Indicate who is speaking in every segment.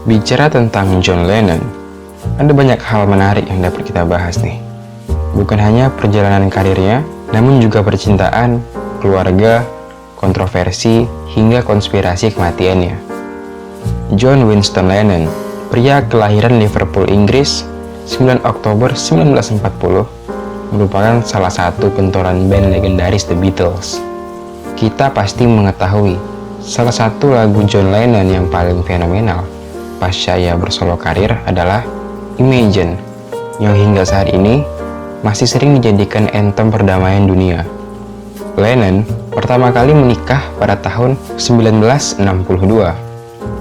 Speaker 1: Bicara tentang John Lennon, ada banyak hal menarik yang dapat kita bahas nih. Bukan hanya perjalanan karirnya, namun juga percintaan, keluarga, kontroversi, hingga konspirasi kematiannya. John Winston Lennon, pria kelahiran Liverpool, Inggris, 9 Oktober 1940, merupakan salah satu pentolan band legendaris The Beatles. Kita pasti mengetahui salah satu lagu John Lennon yang paling fenomenal pasca ia bersolo karir adalah Imagine, yang hingga saat ini masih sering dijadikan anthem perdamaian dunia. Lennon pertama kali menikah pada tahun 1962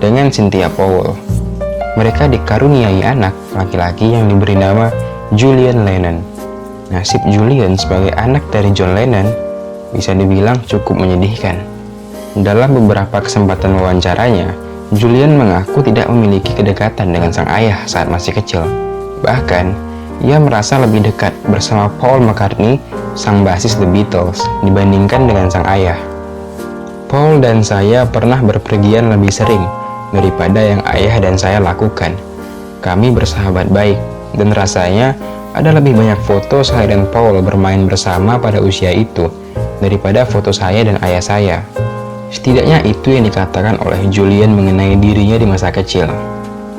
Speaker 1: dengan Cynthia Powell. Mereka dikaruniai anak laki-laki yang diberi nama Julian Lennon. Nasib Julian sebagai anak dari John Lennon bisa dibilang cukup menyedihkan. Dalam beberapa kesempatan wawancaranya, Julian mengaku tidak memiliki kedekatan dengan sang ayah saat masih kecil. Bahkan, ia merasa lebih dekat bersama Paul McCartney, sang basis The Beatles, dibandingkan dengan sang ayah. Paul dan saya pernah berpergian lebih sering daripada yang ayah dan saya lakukan. Kami bersahabat baik, dan rasanya ada lebih banyak foto saya dan Paul bermain bersama pada usia itu daripada foto saya dan ayah saya. Setidaknya itu yang dikatakan oleh Julian mengenai dirinya di masa kecil.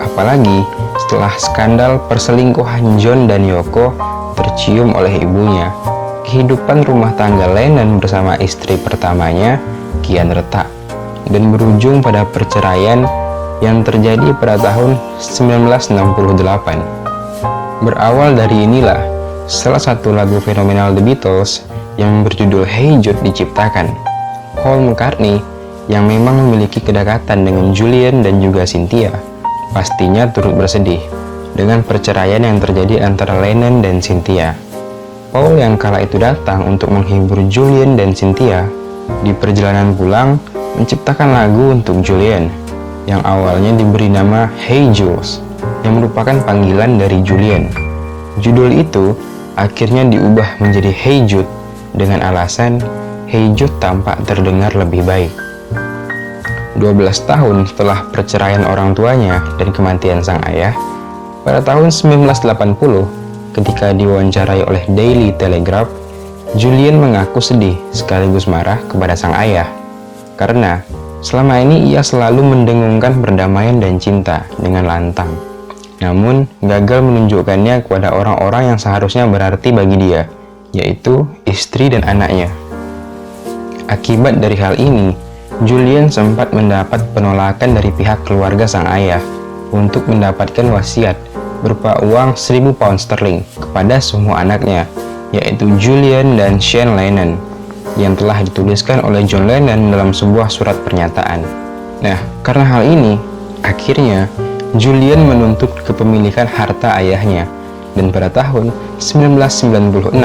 Speaker 1: Apalagi setelah skandal perselingkuhan John dan Yoko tercium oleh ibunya, kehidupan rumah tangga Lennon bersama istri pertamanya kian retak dan berujung pada perceraian yang terjadi pada tahun 1968. Berawal dari inilah salah satu lagu fenomenal The Beatles yang berjudul Hey Jude diciptakan. Paul McCartney, yang memang memiliki kedekatan dengan Julian dan juga Cynthia, pastinya turut bersedih dengan perceraian yang terjadi antara Lennon dan Cynthia. Paul yang kala itu datang untuk menghibur Julian dan Cynthia, di perjalanan pulang menciptakan lagu untuk Julian, yang awalnya diberi nama Hey Jules, yang merupakan panggilan dari Julian. Judul itu akhirnya diubah menjadi Hey Jude dengan alasan Hey Jude tampak terdengar lebih baik. 12 tahun setelah perceraian orang tuanya dan kematian sang ayah, pada tahun 1980, ketika diwawancarai oleh Daily Telegraph, Julian mengaku sedih sekaligus marah kepada sang ayah, karena selama ini ia selalu mendengungkan perdamaian dan cinta dengan lantang, namun gagal menunjukkannya kepada orang-orang yang seharusnya berarti bagi dia, yaitu istri dan anaknya. Akibat dari hal ini, Julian sempat mendapat penolakan dari pihak keluarga sang ayah untuk mendapatkan wasiat berupa uang 1.000 pound sterling kepada semua anaknya, yaitu Julian dan Sean Lennon, yang telah dituliskan oleh John Lennon dalam sebuah surat pernyataan. Nah, karena hal ini, akhirnya Julian menuntut kepemilikan harta ayahnya, dan pada tahun 1996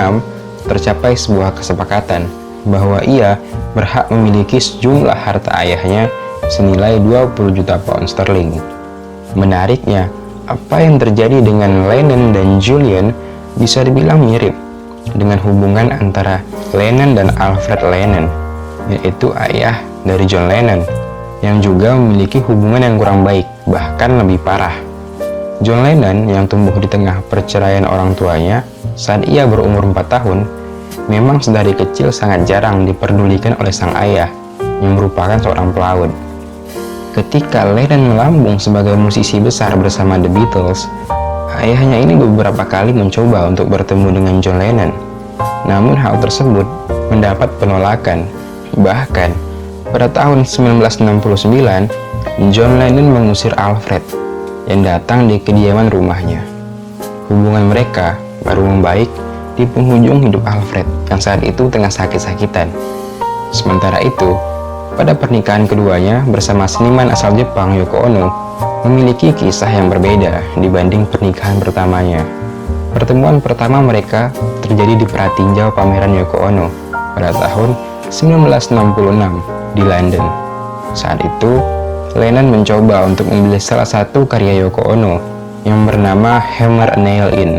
Speaker 1: tercapai sebuah kesepakatan bahwa ia berhak memiliki sejumlah harta ayahnya senilai 20 juta pound sterling. Menariknya, apa yang terjadi dengan Lennon dan Julian bisa dibilang mirip dengan hubungan antara Lennon dan Alfred Lennon, yaitu ayah dari John Lennon, yang juga memiliki hubungan yang kurang baik, bahkan lebih parah. John Lennon yang tumbuh di tengah perceraian orang tuanya saat ia berumur 4 tahun, memang sedari kecil sangat jarang diperdulikan oleh sang ayah, yang merupakan seorang pelaut. Ketika Lennon melambung sebagai musisi besar bersama The Beatles, ayahnya ini beberapa kali mencoba untuk bertemu dengan John Lennon, namun hal tersebut mendapat penolakan. Bahkan, pada tahun 1969, John Lennon mengusir Alfred yang datang di kediaman rumahnya. Hubungan mereka baru membaik di penghujung hidup Alfred yang saat itu tengah sakit-sakitan. Sementara itu, pada pernikahan keduanya bersama seniman asal Jepang Yoko Ono memiliki kisah yang berbeda dibanding pernikahan pertamanya. Pertemuan pertama mereka terjadi di pratinjau pameran Yoko Ono pada tahun 1966 di London. Saat itu, Lennon mencoba untuk membeli salah satu karya Yoko Ono yang bernama Hammer a Nail In.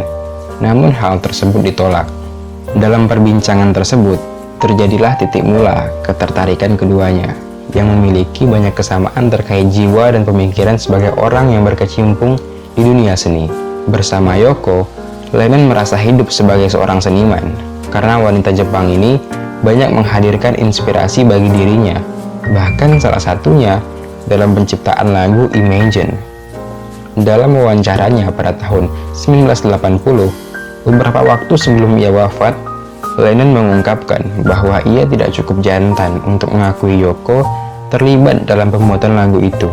Speaker 1: Namun hal tersebut ditolak. Dalam perbincangan tersebut, terjadilah titik mula ketertarikan keduanya. yang memiliki banyak kesamaan terkait jiwa dan pemikiran sebagai orang yang berkecimpung di dunia seni. Bersama Yoko, Lennon merasa hidup sebagai seorang seniman, karena wanita Jepang ini banyak menghadirkan inspirasi bagi dirinya, bahkan salah satunya dalam penciptaan lagu Imagine. Dalam wawancaranya pada tahun 1980, beberapa waktu sebelum ia wafat, Lennon mengungkapkan bahwa ia tidak cukup jantan untuk mengakui Yoko terlibat dalam pembuatan lagu itu.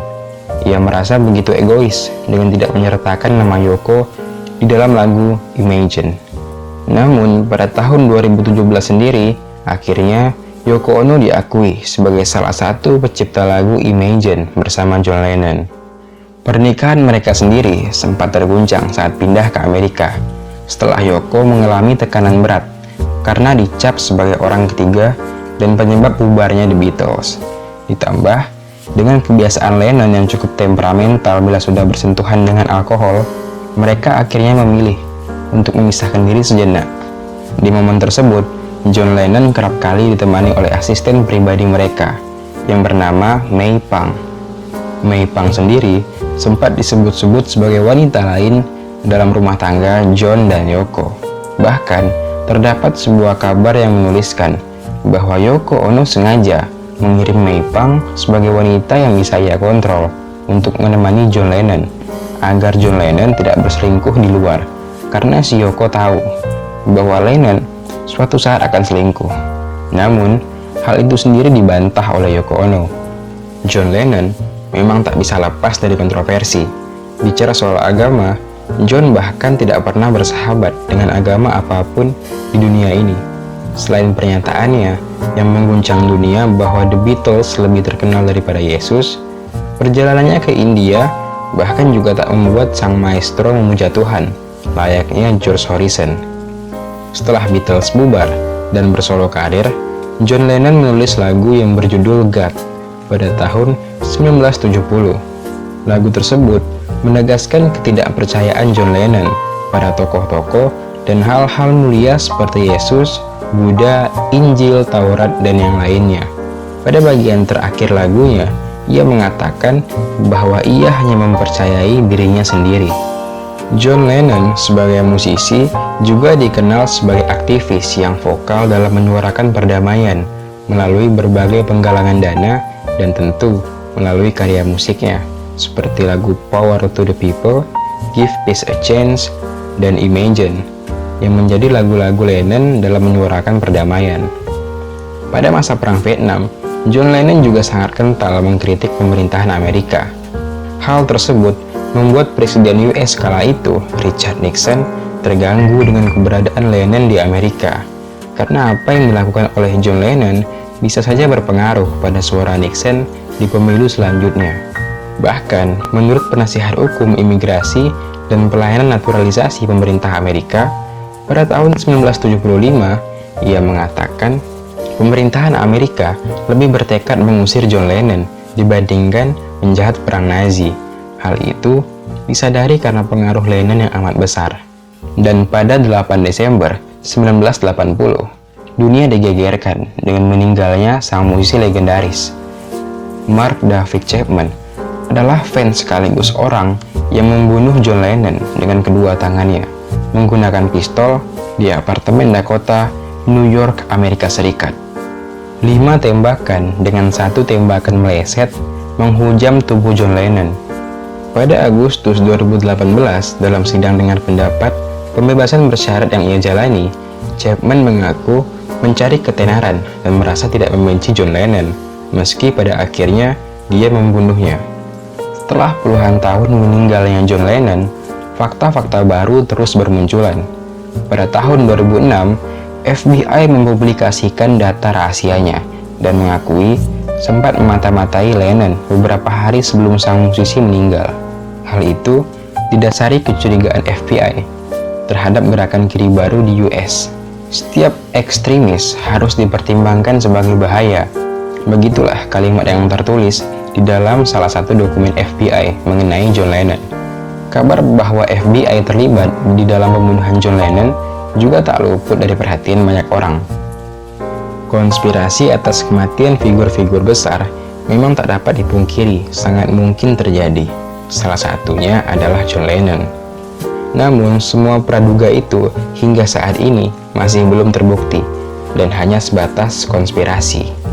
Speaker 1: Ia merasa begitu egois dengan tidak menyertakan nama Yoko di dalam lagu Imagine. Namun, pada tahun 2017 sendiri, akhirnya Yoko Ono diakui sebagai salah satu pencipta lagu Imagine bersama John Lennon. Pernikahan mereka sendiri sempat terguncang saat pindah ke Amerika, setelah Yoko mengalami tekanan berat karena dicap sebagai orang ketiga dan penyebab bubarnya The Beatles. Ditambah dengan kebiasaan Lennon yang cukup temperamental bila sudah bersentuhan dengan alkohol, mereka akhirnya memilih untuk memisahkan diri sejenak. Di momen tersebut, John Lennon kerap kali ditemani oleh asisten pribadi mereka yang bernama May Pang. May Pang sendiri sempat disebut-sebut sebagai wanita lain dalam rumah tangga John dan Yoko. Bahkan, terdapat sebuah kabar yang menuliskan bahwa Yoko Ono sengaja mengirim May Pang sebagai wanita yang bisa ia kontrol untuk menemani John Lennon, agar John Lennon tidak berselingkuh di luar, karena si Yoko tahu bahwa Lennon suatu saat akan selingkuh. Namun, hal itu sendiri dibantah oleh Yoko Ono. John Lennon memang tak bisa lepas dari kontroversi. Bicara soal agama, John bahkan tidak pernah bersahabat dengan agama apapun di dunia ini. Selain pernyataannya yang mengguncang dunia bahwa The Beatles lebih terkenal daripada Yesus, perjalanannya ke India bahkan juga tak membuat sang maestro memuja Tuhan, layaknya George Harrison. Setelah Beatles bubar dan bersolo karir, John Lennon menulis lagu yang berjudul God pada tahun 1970. Lagu tersebut menegaskan ketidakpercayaan John Lennon pada tokoh-tokoh dan hal-hal mulia seperti Yesus, Buddha, Injil, Taurat, dan yang lainnya. Pada bagian terakhir lagunya, ia mengatakan bahwa ia hanya mempercayai dirinya sendiri. John Lennon sebagai musisi juga dikenal sebagai aktivis yang vokal dalam menyuarakan perdamaian melalui berbagai penggalangan dana dan tentu melalui karya musiknya seperti lagu Power to the People, Give Peace a Chance, dan Imagine yang menjadi lagu-lagu Lennon dalam menyuarakan perdamaian. Pada masa Perang Vietnam, John Lennon juga sangat kental mengkritik pemerintahan Amerika. Hal tersebut membuat Presiden US kala itu, Richard Nixon, terganggu dengan keberadaan Lennon di Amerika, karena apa yang dilakukan oleh John Lennon bisa saja berpengaruh pada suara Nixon di pemilu selanjutnya. Bahkan, menurut penasihat hukum imigrasi dan pelayanan naturalisasi pemerintah Amerika, pada tahun 1975, ia mengatakan pemerintahan Amerika lebih bertekad mengusir John Lennon dibandingkan menjahat perang Nazi. Hal itu disadari karena pengaruh Lennon yang amat besar. Dan pada 8 Desember 1980, dunia digegerkan dengan meninggalnya sang musisi legendaris. Mark David Chapman adalah fans sekaligus orang yang membunuh John Lennon dengan kedua tangannya menggunakan pistol di apartemen Dakota, New York, Amerika Serikat. 5 tembakan dengan 1 tembakan meleset menghujam tubuh John Lennon. Pada Agustus 2018, dalam sidang dengar pendapat pembebasan bersyarat yang ia jalani, Chapman mengaku mencari ketenaran dan merasa tidak membenci John Lennon, meski pada akhirnya dia membunuhnya. Setelah puluhan tahun meninggalnya John Lennon, fakta-fakta baru terus bermunculan. Pada tahun 2006, FBI mempublikasikan data rahasianya dan mengakui sempat memata-matai Lennon beberapa hari sebelum sang musisi meninggal. Hal itu didasari kecurigaan FBI terhadap gerakan kiri baru di US. Setiap ekstremis harus dipertimbangkan sebagai bahaya. Begitulah kalimat yang tertulis di dalam salah satu dokumen FBI mengenai John Lennon. Kabar bahwa FBI terlibat di dalam pembunuhan John Lennon juga tak luput dari perhatian banyak orang. Konspirasi atas kematian figur-figur besar memang tak dapat dipungkiri sangat mungkin terjadi. Salah satunya adalah John Lennon. Namun, semua praduga itu hingga saat ini masih belum terbukti dan hanya sebatas konspirasi.